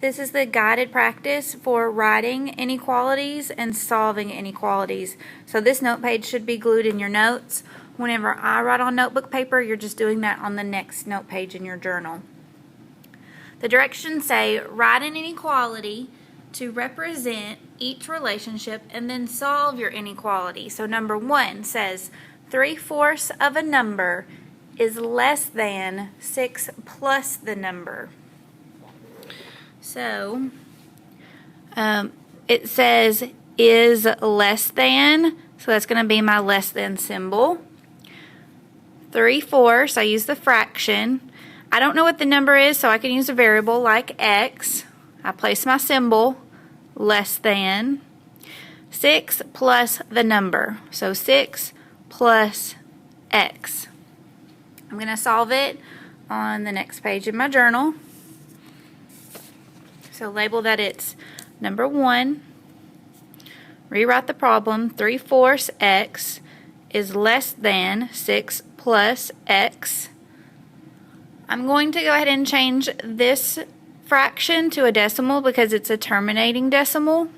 This is the guided practice for writing inequalities and solving inequalities. So this note page should be glued in your notes. Whenever I write on notebook paper, you're just doing that on the next note page in your journal. The directions say write an inequality to represent each relationship and then solve your inequality. So number 1 says 3/4 of a number is less than 6 plus the number. So it says is less than, so that's going to be my less than symbol. 3/4, I use the fraction. I don't know what the number is, so I can use a variable like x. I place my symbol, less than. 6 plus the number, so 6 plus x. I'm going to solve it on the next page in my journal. So label that it's number 1. Rewrite the problem. 3/4 x is less than 6 plus x. I'm going to go ahead and change this fraction to a decimal because it's a terminating decimal.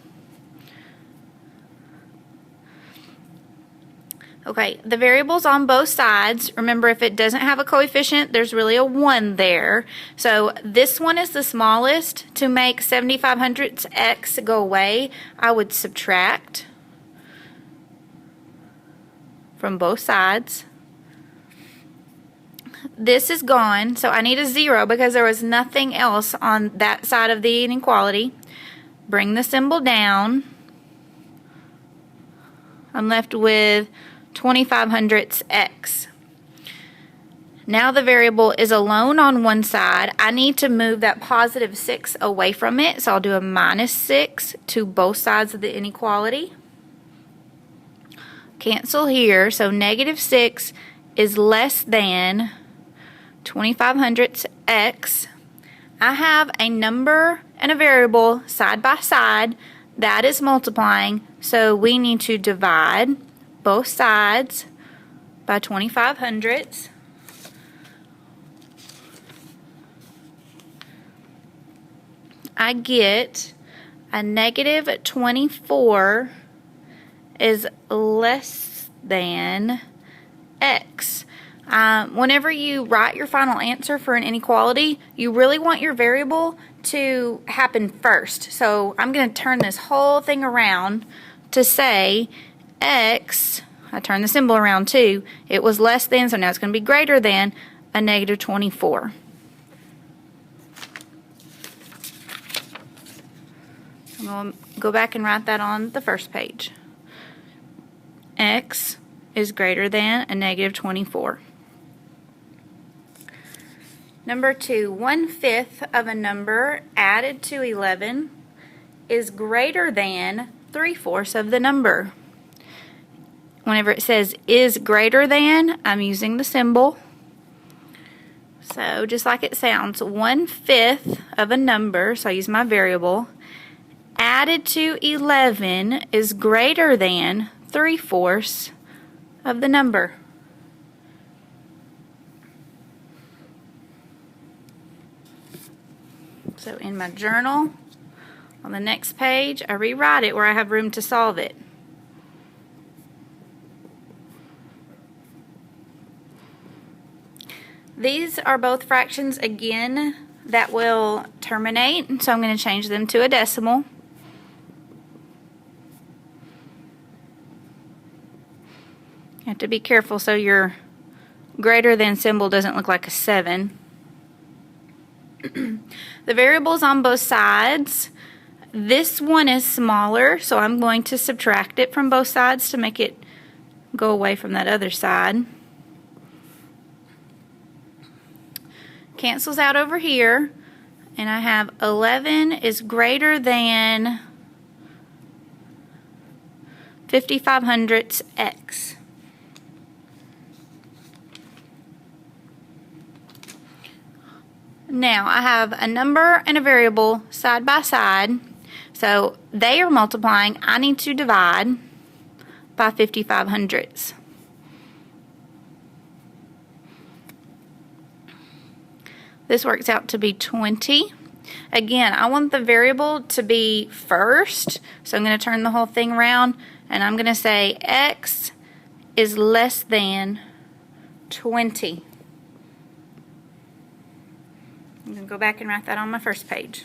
Okay, the variables on both sides, remember if it doesn't have a coefficient, there's really a 1 there. So this one is the smallest. To make 7/500 x go away, I would subtract from both sides. This is gone, so I need a 0 because there was nothing else on that side of the inequality. Bring the symbol down. I'm left with 2/500 x. Now the variable is alone on one side. I need to move that positive 6 away from it, so I'll do a -6 to both sides of the inequality. Cancel here, so -6 is less than 2/500 x. I have a number and a variable side by side that is multiplying, so we need to divide both sides by 2/500. I get a -24 is less than x. Whenever you write your final answer for an inequality, you really want your variable to happen first. So I'm going to turn this whole thing around to say x, I turn the symbol around too, it was less than, so now it's going to be greater than a -24. I'm going to go back and write that on the first page. X is greater than a -24. Number 2, 1/5 of a number added to 11 is greater than 3/4 of the number. Whenever it says is greater than, I'm using the symbol. So just like it sounds, 1/5 of a number, so I use my variable, added to 11 is greater than 3/4 of the number. So in my journal, on the next page, I rewrite it where I have room to solve it. These are both fractions, again, that will terminate, so I'm going to change them to a decimal. You have to be careful so your greater than symbol doesn't look like a 7. The variables on both sides, this one is smaller, so I'm going to subtract it from both sides to make it go away from that other side. Cancels out over here, and I have 11 is greater than 5/500 x. Now I have a number and a variable side by side, so they are multiplying. I need to divide by 5/500. This works out to be 20. Again, I want the variable to be first, so I'm going to turn the whole thing around, and I'm going to say x is less than 20. I'm going to go back and write that on my first page.